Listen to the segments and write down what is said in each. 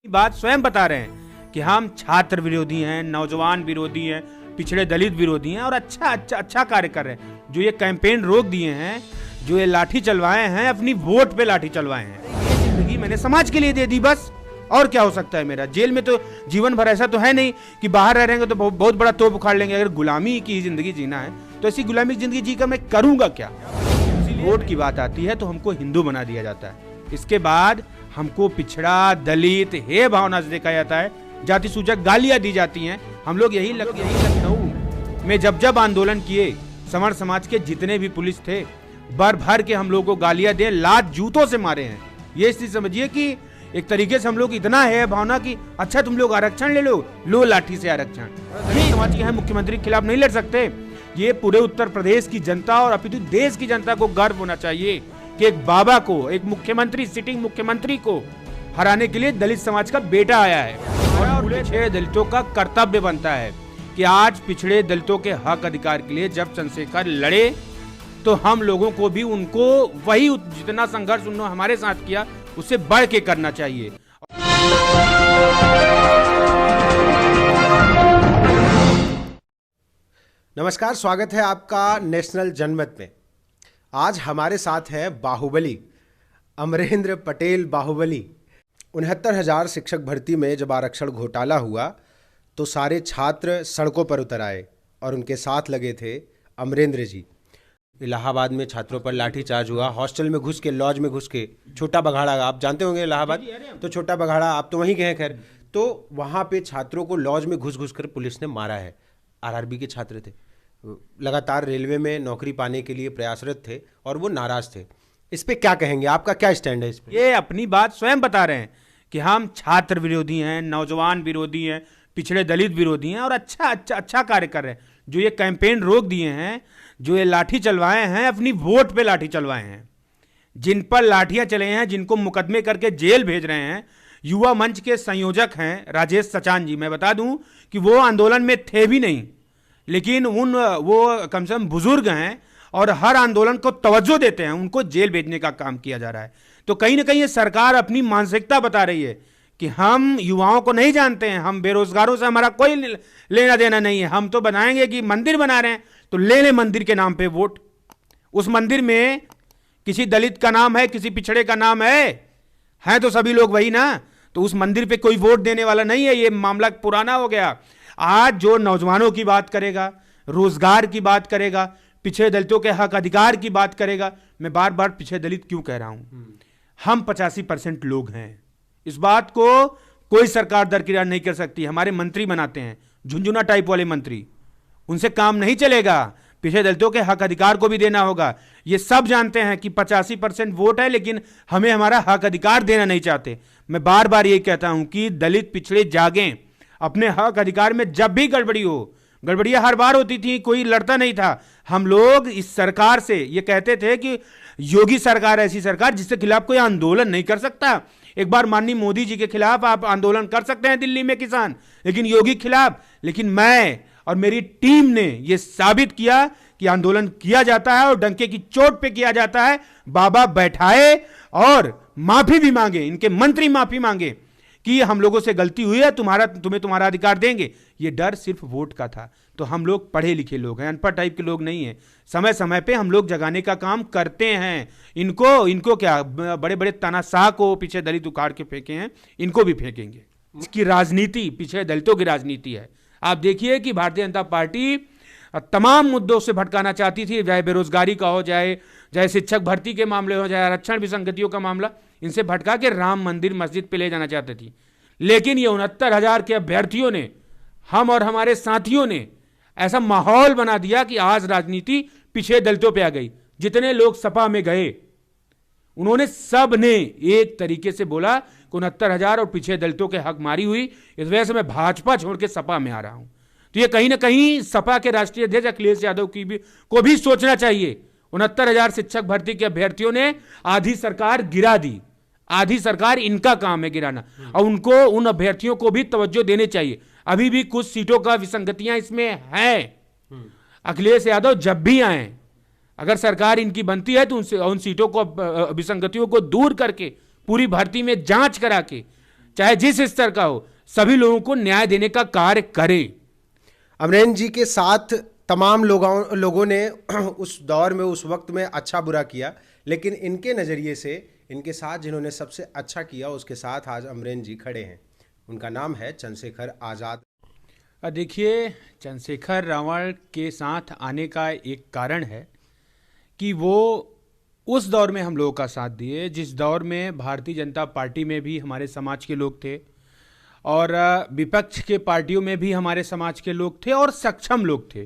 बात स्वयं बता रहे हैं कि हम छात्र विरोधी हैं, नौजवान विरोधी हैं, पिछड़े दलित विरोधी हैं और अच्छा कार्य कर रहे हैं। जो ये कैंपेन रोक दिए हैं, जो ये लाठी चलवाए हैं, अपनी वोट पे लाठी चलवाए हैं। ये जिंदगी मैंने समाज के लिए दे दी, बस और क्या हो सकता है मेरा। जेल में तो जीवन भर ऐसा तो है नहीं कि बाहर रह रहेंगे तो बहुत बड़ा तोप उखाड़ लेंगे। अगर गुलामी की जिंदगी जीना है तो ऐसी गुलामी की जिंदगी जीकर मैं करूंगा क्या। वोट की बात आती है तो हमको हिंदू बना दिया जाता है, इसके बाद हमको पिछड़ा, दलित, हे भावना से देखा जाता है, जाति सूचक गालियां दी जाती हैं। हम लोग यही लखनऊ में जब आंदोलन किए, समर समाज के जितने भी पुलिस थे भर के हम लोग को गालियां दे, लात जूतों से मारे हैं। ये स्थिति समझिए कि एक तरीके से हम लोग इतना है भावना कि अच्छा तुम लोग आरक्षण ले लो लाठी से आरक्षण। समाज के हैं मुख्यमंत्री के खिलाफ नहीं लड़ सकते। ये पूरे उत्तर प्रदेश की जनता और अपितु देश की जनता को गर्व होना चाहिए कि एक बाबा को, एक मुख्यमंत्री, सिटिंग मुख्यमंत्री को हराने के लिए दलित समाज का बेटा आया है। और पिछड़े दलितों का कर्तव्य बनता है कि आज पिछड़े दलितों के हक अधिकार के लिए जब चंद्रशेखर लड़े तो हम लोगों को भी उनको वही जितना संघर्ष उन्होंने हमारे साथ किया उससे बढ़ के करना चाहिए। नमस्कार, स्वागत है आपका नेशनल जनमत में। आज हमारे साथ है बाहुबली अमरेंद्र पटेल बाहुबली। 69,000 शिक्षक भर्ती में जब आरक्षण घोटाला हुआ तो सारे छात्र सड़कों पर उतर आए और उनके साथ लगे थे अमरेंद्र जी। इलाहाबाद में छात्रों पर लाठीचार्ज हुआ, हॉस्टल में घुस के, लॉज में घुस के, छोटा बघाड़ा, आप जानते होंगे इलाहाबाद, तो छोटा बघाड़ा, आप तो वहीं के हैं खैर, तो वहाँ पे छात्रों को लॉज में घुस कर पुलिस ने मारा है। आरआरबी के छात्र थे, लगातार रेलवे में नौकरी पाने के लिए प्रयासरत थे और वो नाराज थे। इस पे क्या कहेंगे, आपका क्या स्टैंड है इस पे? ये अपनी बात स्वयं बता रहे हैं कि हम छात्र विरोधी हैं, नौजवान विरोधी हैं, पिछड़े दलित विरोधी हैं और अच्छा कार्य कर रहे हैं। जो ये कैंपेन रोक दिए हैं, जो ये लाठी चलवाए हैं, अपनी वोट पे लाठी चलवाए हैं। जिन पर लाठियां चले हैं, जिनको मुकदमे करके जेल भेज रहे हैं, युवा मंच के संयोजक हैं राजेश सचान जी। मैं बता दूं कि वो आंदोलन में थे भी नहीं, लेकिन वो कम से कम बुजुर्ग हैं और हर आंदोलन को तवज्जो देते हैं। उनको जेल भेजने का काम किया जा रहा है। तो कहीं ना कहीं ये सरकार अपनी मानसिकता बता रही है कि हम युवाओं को नहीं जानते हैं, हम बेरोजगारों से हमारा कोई लेना देना नहीं है। हम तो बनाएंगे कि मंदिर बना रहे हैं तो ले लें मंदिर के नाम पे वोट। उस मंदिर में किसी दलित का नाम है, किसी पिछड़े का नाम है तो सभी लोग वही ना, तो उस मंदिर पे कोई वोट देने वाला नहीं है। ये मामला पुराना हो गया। आज जो नौजवानों की बात करेगा, रोजगार की बात करेगा, पिछड़े दलितों के हक अधिकार की बात करेगा, मैं बार बार पिछड़े दलित क्यों कह रहा हूं, हम 85% लोग हैं। इस बात को कोई सरकार दरकिनार नहीं कर सकती। हमारे मंत्री बनाते हैं झुंझुना टाइप वाले मंत्री, उनसे काम नहीं चलेगा। पिछड़े दलितों के हक अधिकार को भी देना होगा। ये सब जानते हैं कि 85% वोट है, लेकिन हमें हमारा हक अधिकार देना नहीं चाहते। मैं बार बार यही कहता हूं कि दलित पिछड़े जागें अपने हक अधिकार में। जब भी गड़बड़ी हो, गड़बड़ियां हर बार होती थी, कोई लड़ता नहीं था। हम लोग इस सरकार से ये कहते थे कि योगी सरकार ऐसी सरकार जिसके खिलाफ कोई आंदोलन नहीं कर सकता। एक बार माननीय मोदी जी के खिलाफ आप आंदोलन कर सकते हैं दिल्ली में किसान, लेकिन योगी खिलाफ, लेकिन मैं और मेरी टीम ने यह साबित किया कि आंदोलन किया जाता है और डंके की चोट पे किया जाता है। बाबा बैठाए और माफी भी मांगे, इनके मंत्री माफी मांगे कि हम लोगों से गलती हुई है, तुम्हें तुम्हारा अधिकार देंगे। ये डर सिर्फ वोट का था। तो हम लोग पढ़े लिखे लोग हैं, अनपढ़ टाइप के लोग नहीं हैं। समय समय पे हम लोग जगाने का काम करते हैं। इनको क्या, बड़े बड़े तानाशाह को पीछे दलित उखाड़ के फेंके हैं, इनको भी फेंकेंगे। इसकी राजनीति पिछड़े दलितों की राजनीति है। आप देखिए कि भारतीय जनता पार्टी तमाम मुद्दों से भटकाना चाहती थी, चाहे बेरोजगारी का हो, चाहे शिक्षक भर्ती के मामले हो, चाहे आरक्षण विसंगतियों का मामला, इनसे भटका के राम मंदिर मस्जिद पे ले जाना चाहती थी। लेकिन ये 69,000 के अभ्यर्थियों ने, हम और हमारे साथियों ने ऐसा माहौल बना दिया कि आज राजनीति पिछड़े दलितों पे आ गई। जितने लोग सपा में गए उन्होंने सब ने एक तरीके से बोला कि 69,000 और पिछड़े दलितों के हक मारी हुई, इस वजह से मैं भाजपा छोड़ के सपा में आ रहा हूं। तो ये कहीं ना कहीं सपा के राष्ट्रीय अध्यक्ष अखिलेश यादव को भी सोचना चाहिए। 69,000 शिक्षक भर्ती के अभ्यर्थियों ने आधी सरकार गिरा दी, आधी सरकार इनका काम है गिराना, और उनको, उन अभ्यर्थियों को भी तवज्जो देने चाहिए। अभी भी कुछ सीटों का विसंगतियां इसमें हैं। अखिलेश यादव जब भी आए, अगर सरकार इनकी बनती है तो उन सीटों को, विसंगतियों को दूर करके पूरी भर्ती में जांच करा के चाहे जिस स्तर का हो, सभी लोगों को न्याय देने का कार्य करे। अमरेंद्र जी के साथ तमाम लोगों ने उस दौर में, उस वक्त में अच्छा बुरा किया, लेकिन इनके नज़रिए से इनके साथ जिन्होंने सबसे अच्छा किया, उसके साथ आज अमरेंद्र जी खड़े हैं। उनका नाम है चंद्रशेखर आज़ाद। देखिए, चंद्रशेखर रावण के साथ आने का एक कारण है कि वो उस दौर में हम लोगों का साथ दिए जिस दौर में भारतीय जनता पार्टी में भी हमारे समाज के लोग थे और विपक्ष के पार्टियों में भी हमारे समाज के लोग थे और सक्षम लोग थे,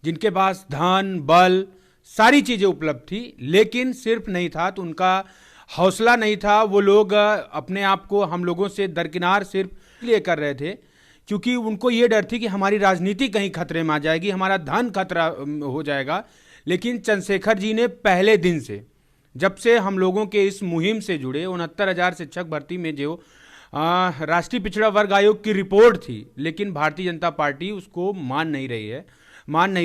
जिनके पास धन बल सारी चीज़ें उपलब्ध थी, लेकिन सिर्फ नहीं था तो उनका हौसला नहीं था। वो लोग अपने आप को हम लोगों से दरकिनार सिर्फ इसलिए कर रहे थे क्योंकि उनको ये डर थी कि हमारी राजनीति कहीं खतरे में आ जाएगी, हमारा धन खतरा हो जाएगा। लेकिन चंद्रशेखर जी ने पहले दिन से, जब से हम लोगों के इस मुहिम से जुड़े, 69,000 शिक्षक भर्ती में जो राष्ट्रीय पिछड़ा वर्ग आयोग की रिपोर्ट थी, लेकिन भारतीय जनता पार्टी उसको मान नहीं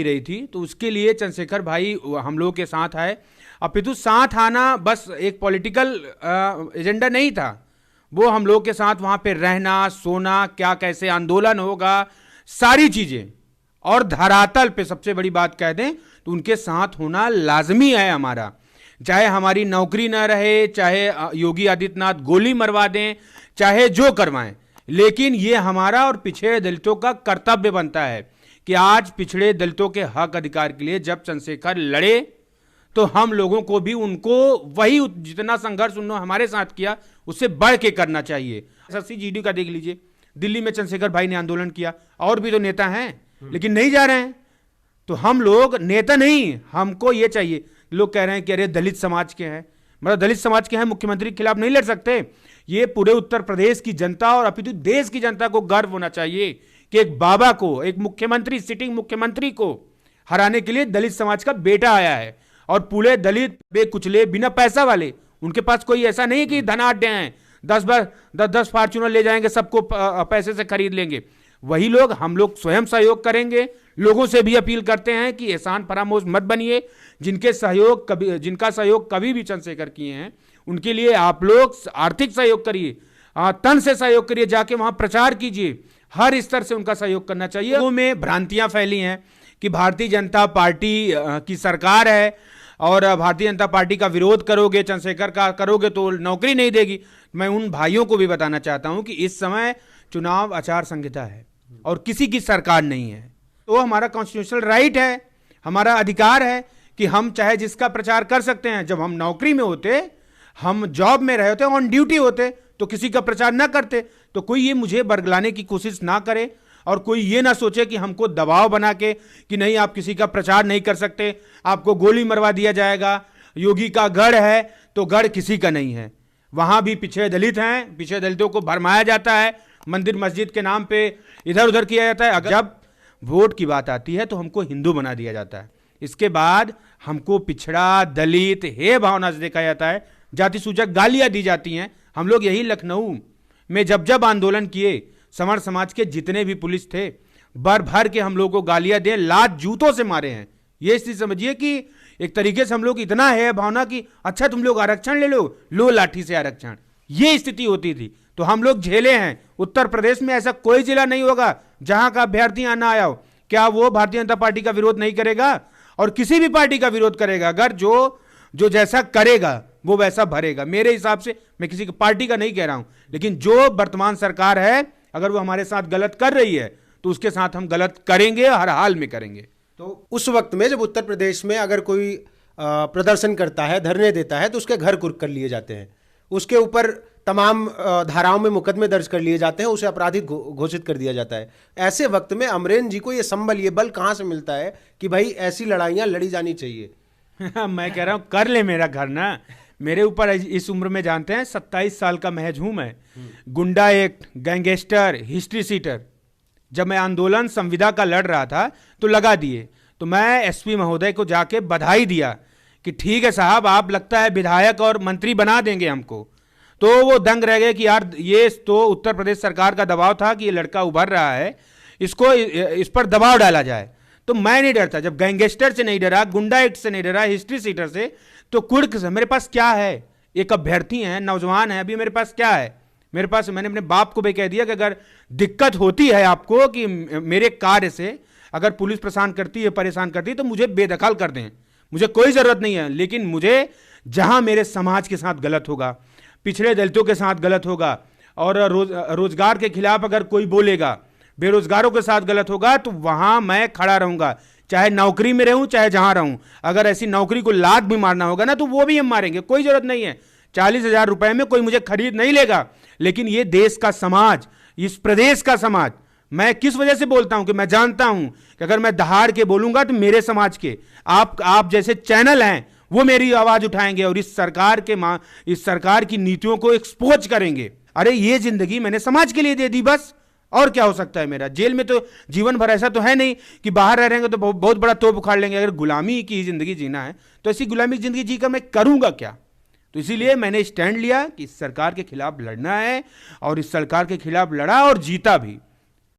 रही थी, तो उसके लिए चंद्रशेखर भाई हम लोगों के साथ आए। अपितु साथ आना बस एक पॉलिटिकल एजेंडा नहीं था, वो हम लोग के साथ वहाँ पे रहना, सोना, क्या कैसे आंदोलन होगा, सारी चीज़ें, और धरातल पे सबसे बड़ी बात कह दें तो उनके साथ होना लाजमी है हमारा। चाहे हमारी नौकरी न रहे, चाहे योगी आदित्यनाथ गोली मरवा दें, चाहे जो करवाएं, लेकिन ये हमारा और पिछड़े दलितों का कर्तव्य बनता है कि आज पिछड़े दलितों के हक अधिकार के लिए जब चंद्रशेखर लड़े तो हम लोगों को भी उनको वही जितना संघर्ष उन्होंने हमारे साथ किया उससे बढ़ के करना चाहिए। SSC-GD का देख लीजिए, दिल्ली में चंद्रशेखर भाई ने आंदोलन किया, और भी तो नेता हैं लेकिन नहीं जा रहे हैं। तो हम लोग नेता नहीं, हमको ये चाहिए। लोग कह रहे हैं कि अरे दलित समाज के हैं, मतलब दलित समाज के हैं, मुख्यमंत्री के खिलाफ नहीं लड़ सकते। ये पूरे उत्तर प्रदेश की जनता और अपितु देश की जनता को गर्व होना चाहिए कि एक बाबा को, एक मुख्यमंत्री, सिटिंग मुख्यमंत्री को हराने के लिए दलित समाज का बेटा आया है। और पूरे दलित बेकुचले, बिना पैसा वाले, उनके पास कोई ऐसा नहीं कि धनाढ्य हैं, 10 फॉर्च्यूनर ले जाएंगे, सबको पैसे से खरीद लेंगे। वही लोग, हम लोग स्वयं सहयोग करेंगे। लोगों से भी अपील करते हैं कि एहसान फरामोश मत बनिए। जिनका सहयोग कभी भी चंद्रशेखर किए हैं, उनके लिए आप लोग आर्थिक सहयोग करिए, तन से सहयोग करिए, जाके वहां प्रचार कीजिए, हर स्तर से उनका सहयोग करना चाहिए। लोगों में भ्रांतियां फैली हैं कि भारतीय जनता पार्टी की सरकार है और भारतीय जनता पार्टी का विरोध करोगे, चंद्रशेखर का करोगे तो नौकरी नहीं देगी। मैं उन भाइयों को भी बताना चाहता हूं कि इस समय चुनाव आचार संहिता है और किसी की सरकार नहीं है, तो हमारा कॉन्स्टिट्यूशनल राइट है, हमारा अधिकार है कि हम चाहे जिसका प्रचार कर सकते हैं। जब हम नौकरी में होते, हम जॉब में रहे होते, ऑन ड्यूटी होते, तो किसी का प्रचार ना करते। तो कोई ये मुझे बरगलाने की कोशिश ना करे और कोई ये ना सोचे कि हमको दबाव बना के कि नहीं आप किसी का प्रचार नहीं कर सकते, आपको गोली मरवा दिया जाएगा। योगी का गढ़ है तो गढ़ किसी का नहीं है, वहां भी पिछड़े दलित हैं, पिछड़े दलितों को भरमाया जाता है, मंदिर मस्जिद के नाम पे इधर उधर किया जाता है। अगर जब वोट की बात आती है तो हमको हिंदू बना दिया जाता है, इसके बाद हमको पिछड़ा, दलित, हे भावना से देखा जाता है, जाति सूचक गालियां दी जाती हैं। हम लोग यही लखनऊ में जब आंदोलन किए, समर समाज के जितने भी पुलिस थे, भर भर के हम लोगों को गालियां दे, लात जूतों से मारे हैं। ये स्थिति समझिए कि एक तरीके से हम लोग इतना है भावना कि अच्छा तुम लोग आरक्षण ले लो लाठी से आरक्षण, ये स्थिति होती थी। तो हम लोग झेले हैं। उत्तर प्रदेश में ऐसा कोई जिला नहीं होगा जहां का अभ्यर्थी आना आया हो, क्या वो भारतीय जनता पार्टी का विरोध नहीं करेगा? और किसी भी पार्टी का विरोध करेगा। अगर जो जैसा करेगा वो वैसा भरेगा। मेरे हिसाब से, मैं किसी पार्टी का नहीं कह रहा हूं, लेकिन जो वर्तमान सरकार है, अगर वो हमारे साथ गलत कर रही है तो उसके साथ हम गलत करेंगे, हर हाल में करेंगे। तो उस वक्त में जब उत्तर प्रदेश में अगर कोई प्रदर्शन करता है, धरने देता है, तो उसके घर कुर्क कर लिए जाते हैं, उसके ऊपर तमाम धाराओं में मुकदमे दर्ज कर लिए जाते हैं, उसे अपराधिक घोषित कर दिया जाता है। ऐसे वक्त में अमरेंद्र जी को ये संबल, ये बल कहाँ से मिलता है कि भाई ऐसी लड़ाइयाँ लड़ी जानी चाहिए? मैं कह रहा हूँ कर ले मेरा घर ना। मेरे ऊपर इस उम्र में जानते हैं 27 साल का महज हूं मैं। गुंडा एक्ट, गैंगस्टर, हिस्ट्री सीटर, जब मैं आंदोलन संविदा का लड़ रहा था तो लगा दिए। तो मैं SP महोदय को जाके बधाई दिया कि ठीक है साहब, आप लगता है विधायक और मंत्री बना देंगे हमको। तो वो दंग रह गए कि यार ये तो उत्तर प्रदेश सरकार का दबाव था कि ये लड़का उभर रहा है, इस पर दबाव डाला जाए। तो मैं नहीं डरता, जब गैंगस्टर से नहीं डरा, गुंडा एक्ट से नहीं डरा, हिस्ट्री सीटर से, तो कुर्क से मेरे पास क्या है? एक अभ्यर्थी है, नौजवान है, अभी मेरे पास क्या है? मेरे पास, मैंने अपने बाप को भी कह दिया कि अगर दिक्कत होती है आपको कि मेरे कार्य से अगर पुलिस परेशान करती है, परेशान करती है, तो मुझे बेदखल कर दें, मुझे कोई जरूरत नहीं है। लेकिन मुझे जहां मेरे समाज के साथ गलत होगा, पिछड़े दलितों के साथ गलत होगा, और रोजगार के खिलाफ अगर कोई बोलेगा, बेरोजगारों के साथ गलत होगा, तो वहां मैं खड़ा रहूंगा, चाहे नौकरी में रहूं चाहे जहां रहूं। अगर ऐसी नौकरी को लात भी मारना होगा ना, तो वो भी हम मारेंगे, कोई जरूरत नहीं है। 40,000 रुपए में कोई मुझे खरीद नहीं लेगा। लेकिन ये देश का समाज, इस प्रदेश का समाज, मैं किस वजह से बोलता हूं कि मैं जानता हूं कि अगर मैं दहाड़ के बोलूंगा तो मेरे समाज के आप जैसे चैनल हैं वो मेरी आवाज उठाएंगे और इस सरकार की नीतियों को एक्सपोज करेंगे। अरे ये जिंदगी मैंने समाज के लिए दे दी, बस और क्या हो सकता है मेरा। जेल में तो जीवन भर ऐसा तो है नहीं कि बाहर रह रहेंगे तो बहुत बड़ा तोप उखाड़ लेंगे। अगर गुलामी की जिंदगी जीना है तो ऐसी गुलामी की जिंदगी जीकर मैं करूंगा क्या। तो इसीलिए मैंने स्टैंड लिया कि इस सरकार के खिलाफ लड़ना है, और इस सरकार के खिलाफ लड़ा और जीता भी।